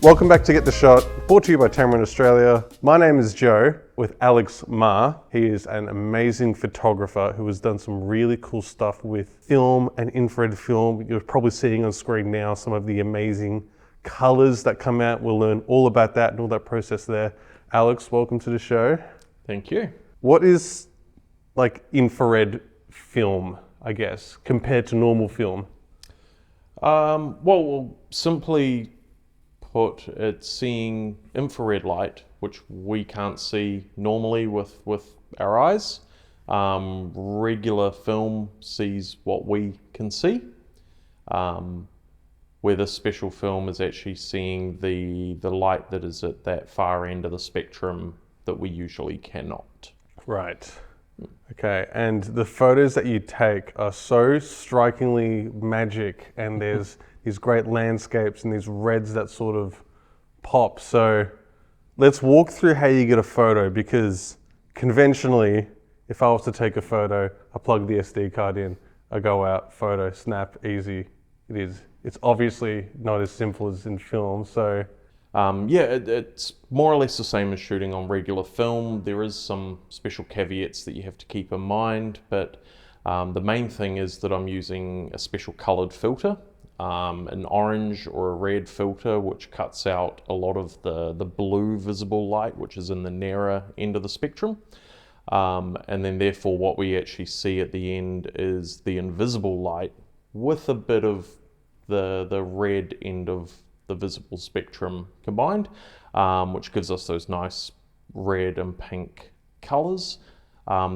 Welcome back to Get the Shot, brought to you by Tamron Australia. My name is Joe with Alex Ma. He is an amazing photographer who has done some really cool stuff with film and infrared film. You're probably seeing on screen now some of the amazing colors that come out. We'll learn all about that and all that process there. Alex, welcome to the show. Thank you. What is like infrared film, I guess, compared to normal film? Well, simply put, it's seeing infrared light, which we can't see normally with our eyes. Regular film sees what we can see, where the special film is actually seeing the light that is at that far end of the spectrum that we usually cannot. Right. Okay, and the photos that you take are so strikingly magic, and there's these great landscapes and these reds that sort of pop. So let's walk through how you get a photo, because conventionally, if I was to take a photo, I plug the SD card in, I go out, photo, snap, easy. It is. It's obviously not as simple as in film, so... it's more or less the same as shooting on regular film. There is some special caveats that you have to keep in mind, but the main thing is that I'm using a special colored filter, an orange or a red filter, which cuts out a lot of the blue visible light, which is in the nearer end of the spectrum. And then therefore what we actually see at the end is the invisible light with a bit of the red end of the visible spectrum combined, which gives us those nice red and pink colors.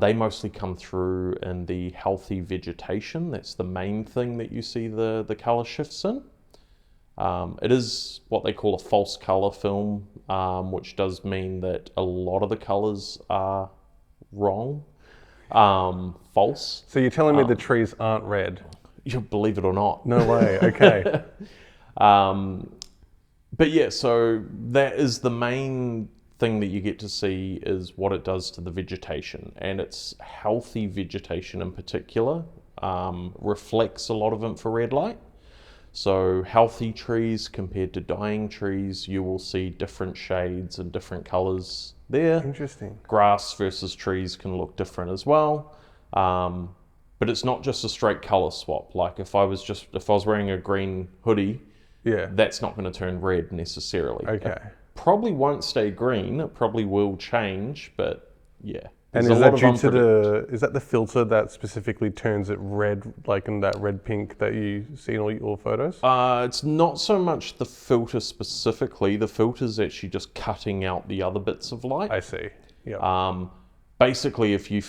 They mostly come through in the healthy vegetation. That's the main thing that you see the color shifts in. It is what they call a false color film, which does mean that a lot of the colors are wrong, false. So you're telling me the trees aren't red? You believe it or not. No way, okay. But yeah, so that is the main thing that you get to see, is what it does to the vegetation, and it's healthy vegetation in particular reflects a lot of infrared light. So healthy trees compared to dying trees, you will see different shades and different colors there. Interesting. Grass versus trees can look different as well. But it's not just a straight color swap. Like if I was wearing a green hoodie, yeah, that's not going to turn red necessarily. Okay. It probably won't stay green. It probably will change, but yeah. And is that due to is that the filter that specifically turns it red, like in that red pink that you see in all your photos? It's not so much the filter specifically. The filter's actually just cutting out the other bits of light. I see. Yeah. Basically, if you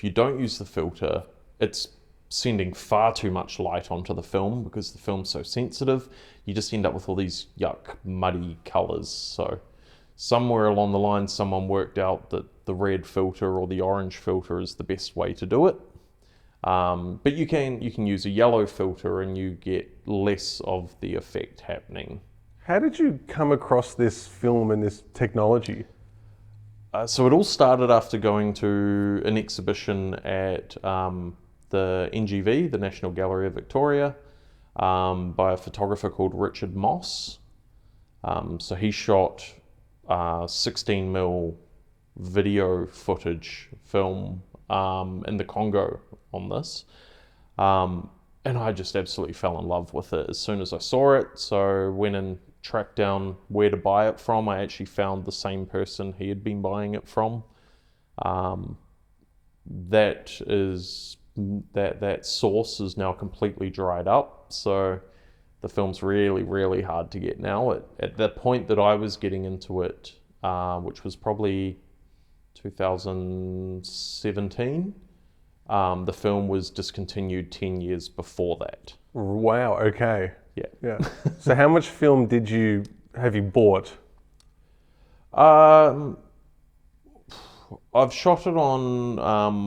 don't use the filter, it's sending far too much light onto the film, because the film's so sensitive. You just end up with all these yuck, muddy colors. So somewhere along the line, someone worked out that the red filter or the orange filter is the best way to do it. But you can use a yellow filter and you get less of the effect happening. How did you come across this film and this technology? So it all started after going to an exhibition at the NGV, the National Gallery of Victoria, by a photographer called Richard Moss. So he shot 16mm video footage film in the Congo on this. And I just absolutely fell in love with it as soon as I saw it. So went and tracked down where to buy it from. I actually found the same person he had been buying it from. That source is now completely dried up, so the film's really, really hard to get now. At the point that I was getting into it, which was probably 2017, the film was discontinued 10 years before that. Wow, okay. Yeah. So how much film have you bought? I've shot it on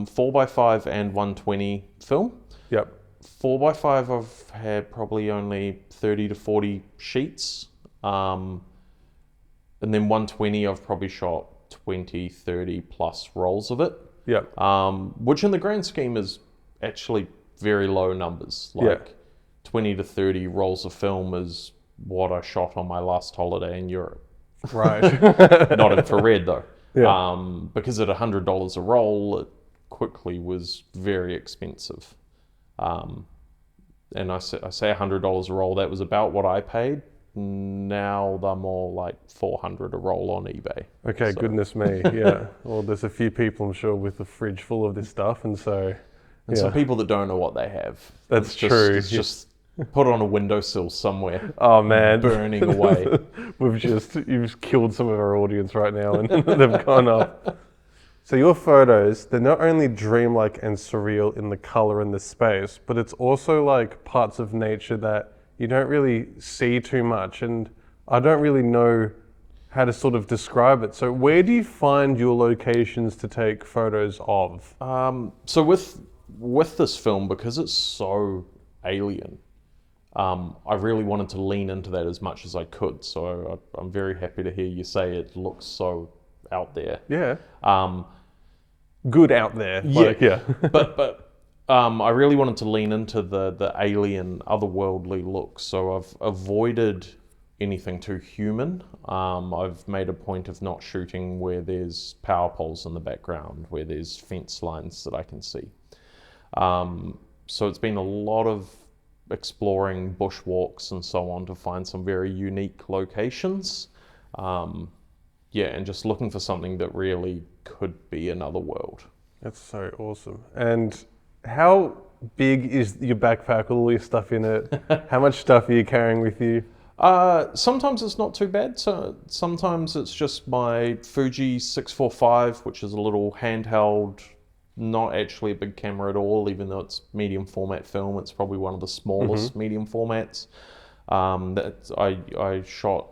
4x5 and 120 film. Yep. 4x5 I've had probably only 30 to 40 sheets. And then 120 I've probably shot 20, 30 plus rolls of it. Yep. Which in the grand scheme is actually very low numbers. Like 20 to 30 rolls of film is what I shot on my last holiday in Europe. Right. Not infrared though. Yeah. Because at $100 a roll, it quickly was very expensive. And I say $100 a roll, that was about what I paid. Now they're more like $400 a roll on eBay. Okay, So- goodness me. Yeah. Well, there's a few people, I'm sure, with a fridge full of this stuff, and so. And Yeah. some people that don't know what they have. That's It's just- true. It's just put on a windowsill somewhere, Oh man, burning away. You've killed some of our audience right now, and they've gone up. So your photos, they're not only dreamlike and surreal in the color and the space, but it's also like parts of nature that you don't really see too much, and I don't really know how to sort of describe it. So where do you find your locations to take photos of? So with this film, because it's so alien, I really wanted to lean into that as much as I could. So I'm very happy to hear you say it looks so out there. Yeah. Good out there. Like, yeah. but I really wanted to lean into the alien, otherworldly look. So I've avoided anything too human. I've made a point of not shooting where there's power poles in the background, where there's fence lines that I can see. So it's been a lot of exploring bushwalks and so on to find some very unique locations. And just looking for something that really could be another world. That's so awesome. And how big is your backpack with all your stuff in it? How much stuff are you carrying with you? Sometimes it's not too bad. So sometimes it's just my Fuji 645, which is a little handheld, not actually a big camera at all, even though it's medium format film. It's probably one of the smallest medium formats. That I shot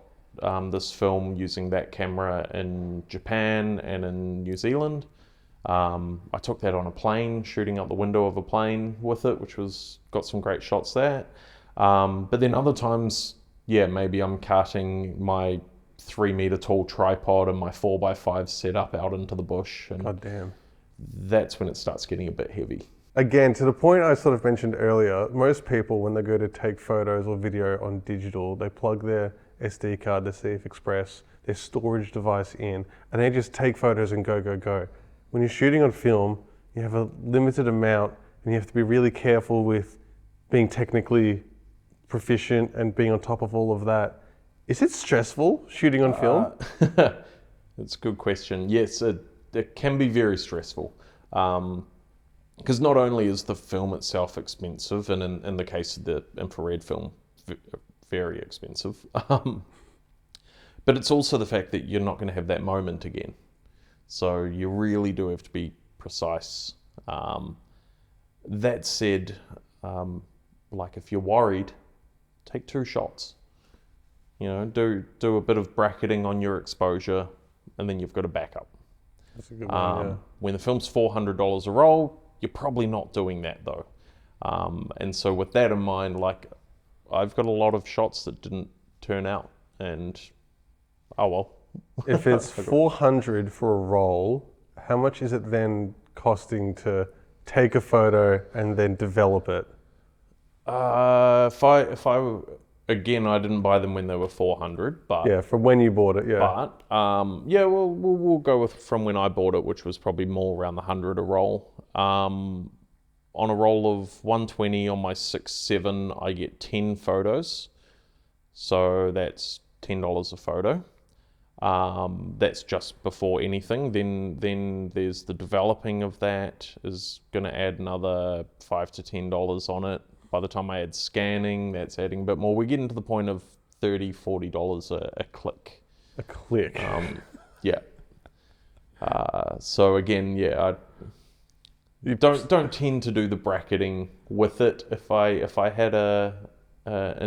this film using that camera in Japan and in New Zealand. I took that on a plane, shooting out the window of a plane with it, which got some great shots there. But then other times, maybe I'm carting my 3-meter tall tripod and my 4x5 setup out into the bush. And God damn. That's when it starts getting a bit heavy. Again, to the point I sort of mentioned earlier, most people, when they go to take photos or video on digital, they plug their SD card, their CF Express, their storage device in, and they just take photos and go, go, go. When you're shooting on film, you have a limited amount, and you have to be really careful with being technically proficient and being on top of all of that. Is it stressful shooting on film? That's a good question. Yes, it can be very stressful. Because not only is the film itself expensive, and in the case of the infrared film, very expensive, but it's also the fact that you're not going to have that moment again. So you really do have to be precise. That said, like if you're worried, take 2 shots. You know, do a bit of bracketing on your exposure, and then you've got a backup. That's a good one, yeah. When the film's $400 a roll, you're probably not doing that though. And so with that in mind, like I've got a lot of shots that didn't turn out, and oh well. If it's $400 for a roll, how much is it then costing to take a photo and then develop it? If I again, I didn't buy them when they were $400, but Yeah, from when you bought it, yeah. But we'll go with from when I bought it, which was probably more around the 100 a roll. On a roll of 120 on my 6.7, I get 10 photos, so that's $10 a photo. That's just before anything. Then there's the developing of that is going to add another $5 to $10 on it. By the time I add scanning, that's adding a bit more. We get into the point of $30, $40 a click. A click. Yeah. So again, I don't tend to do the bracketing with it. If I had an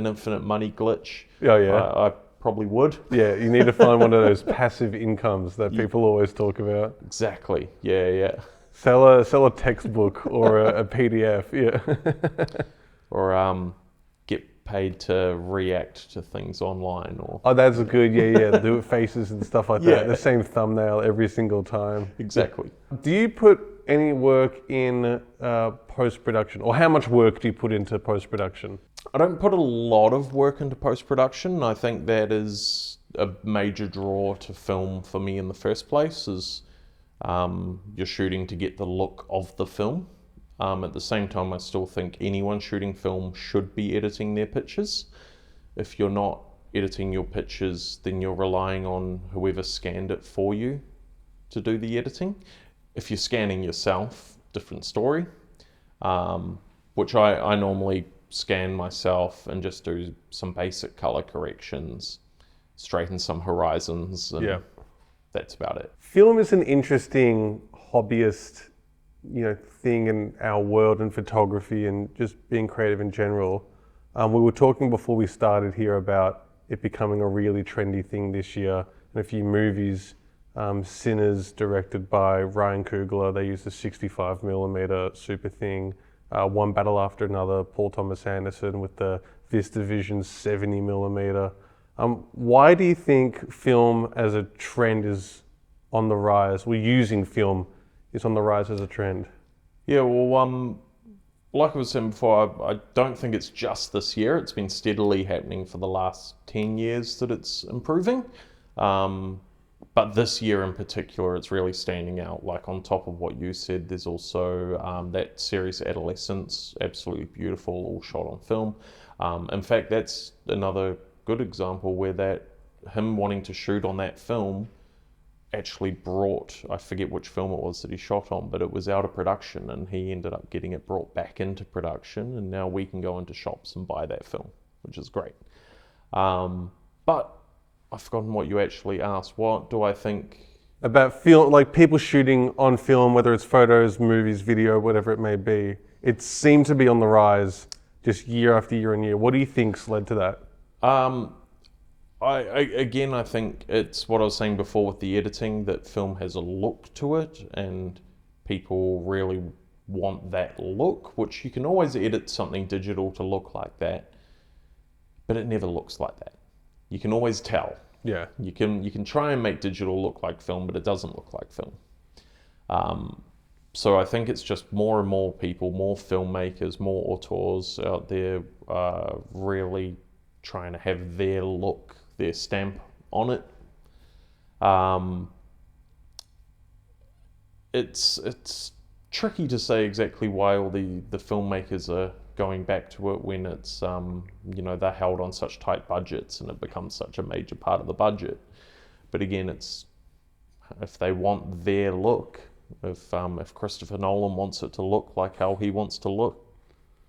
infinite money glitch, I probably would. Yeah, you need to find one of those passive incomes that people always talk about. Exactly. Yeah. Sell a textbook or a PDF. Yeah. Or get paid to react to things online, or Oh, that's good. Yeah. Do faces and stuff like Yeah. that. The same thumbnail every single time. exactly. Do you put any work in post-production? Or how much work do you put into post-production? I don't put a lot of work into post-production. I think that is a major draw to film for me in the first place, is you're shooting to get the look of the film. At the same time, I still think anyone shooting film should be editing their pictures. If you're not editing your pictures, then you're relying on whoever scanned it for you to do the editing. If you're scanning yourself, different story, which I normally scan myself and just do some basic color corrections, straighten some horizons, and that's about it. Film is an interesting hobbyist, thing in our world, and photography and just being creative in general. We were talking before we started here about it becoming a really trendy thing this year, and a few movies. Sinners, directed by Ryan Coogler, they used a 65mm super thing. One Battle After Another, Paul Thomas Anderson with the VistaVision 70mm. Why do you think film as a trend is on the rise? We're using film is on the rise as a trend. Yeah, well, like I was saying before, I don't think it's just this year. It's been steadily happening for the last 10 years that it's improving. But this year in particular, it's really standing out. Like, on top of what you said, there's also that series Adolescence, absolutely beautiful, all shot on film. In fact, that's another good example where him wanting to shoot on that film actually brought, I forget which film it was that he shot on, but it was out of production, and he ended up getting it brought back into production, and now we can go into shops and buy that film, which is great. But I've forgotten what you actually asked. What do I think about film, like people shooting on film, whether it's photos, movies, video, whatever it may be? It seemed to be on the rise just year after year and year. What do you think's led to that? I think it's what I was saying before with the editing, that film has a look to it, and people really want that look, which you can always edit something digital to look like that, but it never looks like that. You can always tell. Yeah. You can try and make digital look like film, but it doesn't look like film. So I think it's just more and more people, more filmmakers, more auteurs out there really trying to have their look, their stamp on it. It's tricky to say exactly why all the filmmakers are going back to it when it's they're held on such tight budgets and it becomes such a major part of the budget. But again, it's if they want their look, if Christopher Nolan wants it to look like how he wants to look,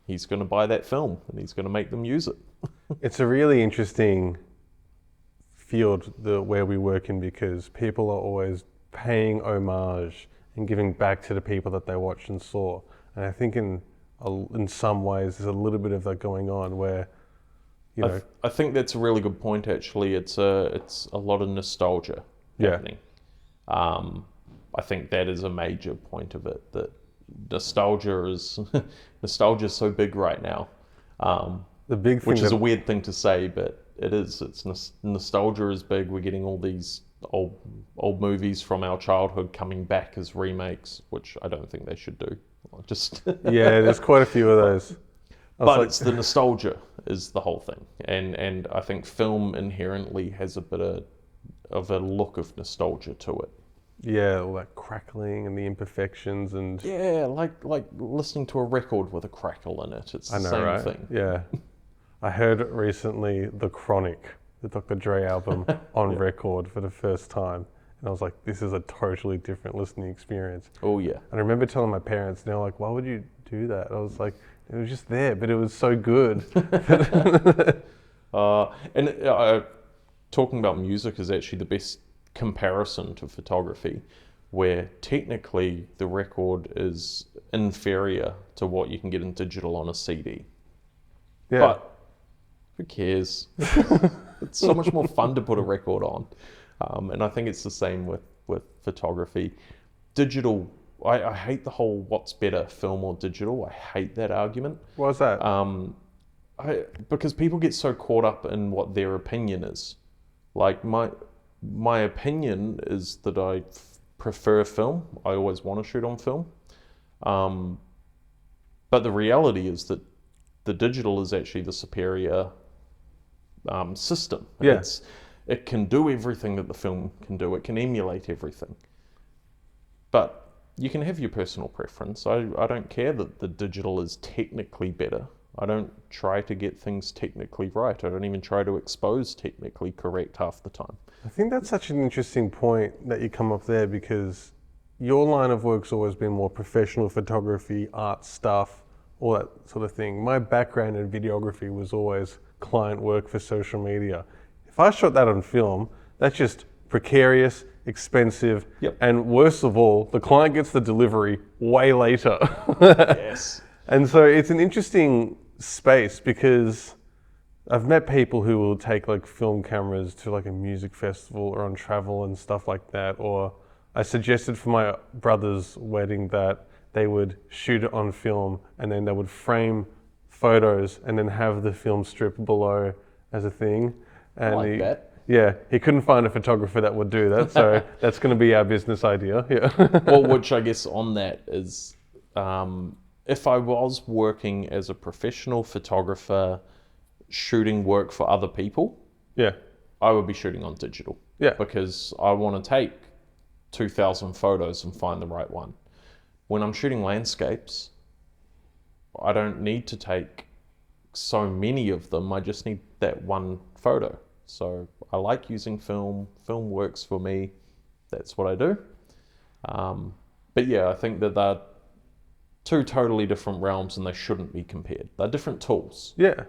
he's going to buy that film and he's going to make them use it. It's a really interesting field where we work in, because people are always paying homage and giving back to the people that they watched and saw. And I think in some ways there's a little bit of that going on where, I think that's a really good point. Actually, it's a lot of nostalgia happening. I think that is a major point of it. That nostalgia is so big right now. The big thing, which is a weird thing to say, but it is. Nostalgia is big. We're getting all these old movies from our childhood coming back as remakes, which I don't think they should do. Yeah, there's quite a few of those. But it's the nostalgia is the whole thing, and I think film inherently has a bit of a look of nostalgia to it. Yeah, all that crackling and the imperfections and like listening to a record with a crackle in it. It's the same thing. Yeah, I heard recently The Chronic, the Dr. Dre album, on record for the first time. And I was like, this is a totally different listening experience. Oh, yeah. And I remember telling my parents, and they were like, why would you do that? I was like, it was just there, but it was so good. Talking about music is actually the best comparison to photography, where technically the record is inferior to what you can get in digital on a CD. Yeah. But who cares? It's so much more fun to put a record on. And I think it's the same with photography. Digital, I hate the whole what's better, film or digital. I hate that argument. Why's that? Because people get so caught up in what their opinion is. Like my opinion is that I prefer film. I always want to shoot on film. But the reality is that the digital is actually the superior system. Yeah. It can do everything that the film can do. It can emulate everything. But you can have your personal preference. I don't care that the digital is technically better. I don't try to get things technically right. I don't even try to expose technically correct half the time. I think that's such an interesting point that you come up there, because your line of work's always been more professional photography, art stuff, all that sort of thing. My background in videography was always client work for social media. If I shot that on film, that's just precarious, expensive, Yep. and worst of all, the client gets the delivery way later. Yes. And so it's an interesting space, because I've met people who will take like film cameras to like a music festival or on travel and stuff like that. Or I suggested for my brother's wedding that they would shoot it on film and then they would frame photos and then have the film strip below as a thing. And I like that. Yeah, he couldn't find a photographer that would do that, so that's going to be our business idea. Yeah. Well, which I guess on that is, if I was working as a professional photographer, shooting work for other people, Yeah. I would be shooting on digital. Yeah. Because I want to take 2,000 photos and find the right one. When I'm shooting landscapes, I don't need to take so many of them. I just need that one photo. So I like using film. Film works for me. That's what I do. But yeah, I think that they're two totally different realms and they shouldn't be compared. They're different tools. Yeah.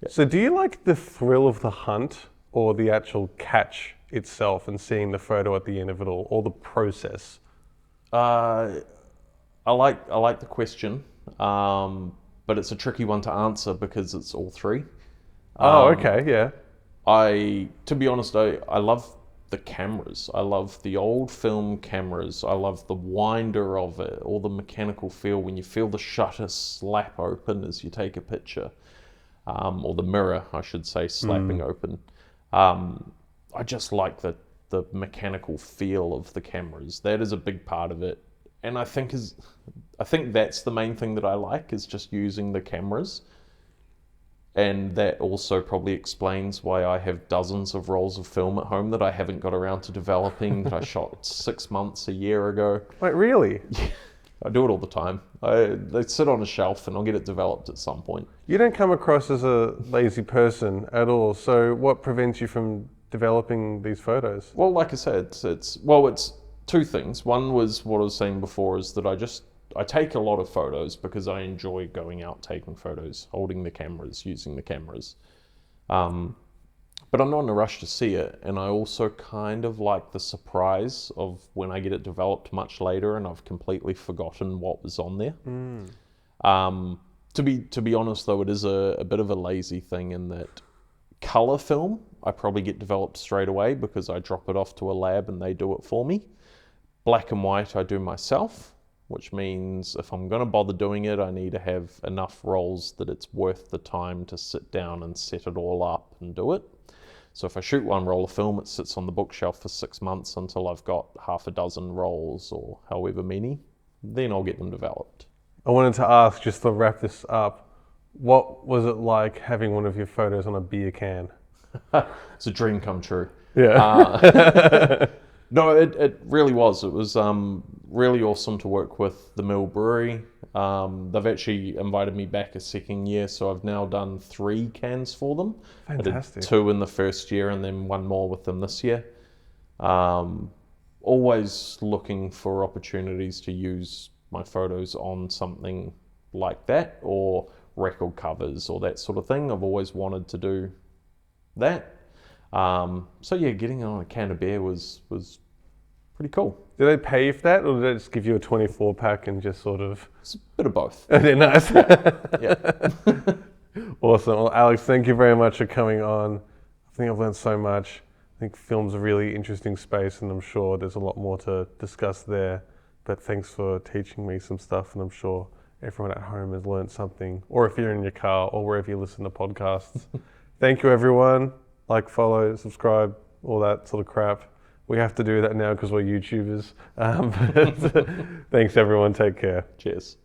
So do you like the thrill of the hunt or the actual catch itself and seeing the photo at the end of it all, or the process? I like the question, but it's a tricky one to answer because it's all three. Oh, okay, yeah. To be honest, I love the cameras. I love the old film cameras. I love the winder of it, all the mechanical feel when you feel the shutter slap open as you take a picture, or the mirror, I should say, slapping open. I just like the mechanical feel of the cameras. That is a big part of it, and I think that's the main thing that I like, is just using the cameras. And that also probably explains why I have dozens of rolls of film at home that I haven't got around to developing, that I shot 6 months, a year ago. Wait, really? I do it all the time. They sit on a shelf and I'll get it developed at some point. You don't come across as a lazy person at all. So what prevents you from developing these photos? Well, like I said, it's two things. One was what I was saying before, is that I take a lot of photos because I enjoy going out taking photos, holding the cameras, using the cameras. But I'm not in a rush to see it. And I also kind of like the surprise of when I get it developed much later and I've completely forgotten what was on there. To be honest though, it is a bit of a lazy thing in that color film, I probably get developed straight away because I drop it off to a lab and they do it for me. Black and white I do myself, which means if I'm going to bother doing it, I need to have enough rolls that it's worth the time to sit down and set it all up and do it. So if I shoot one roll of film, it sits on the bookshelf for 6 months until I've got half a dozen rolls or however many, then I'll get them developed. I wanted to ask, just to wrap this up, what was it like having one of your photos on a beer can? It's a dream come true. Yeah. No, it really was. It was really awesome to work with the Mill Brewery. They've actually invited me back a second year, so I've now done 3 cans for them. Fantastic. I did 2 in the first year and then 1 more with them this year. Always looking for opportunities to use my photos on something like that, or record covers or that sort of thing. I've always wanted to do that. So yeah, getting on a can of beer was pretty cool. Did they pay you for that, or did they just give you a 24 pack and just sort of... It's a bit of both. They're nice. Yeah. Awesome. Well, Alex, thank you very much for coming on. I think I've learned so much. I think film's a really interesting space, and I'm sure there's a lot more to discuss there. But thanks for teaching me some stuff, and I'm sure everyone at home has learned something, or if you're in your car or wherever you listen to podcasts. Thank you, everyone. Like, follow, subscribe, all that sort of crap. We have to do that now because we're YouTubers. But thanks everyone. Take care. Cheers.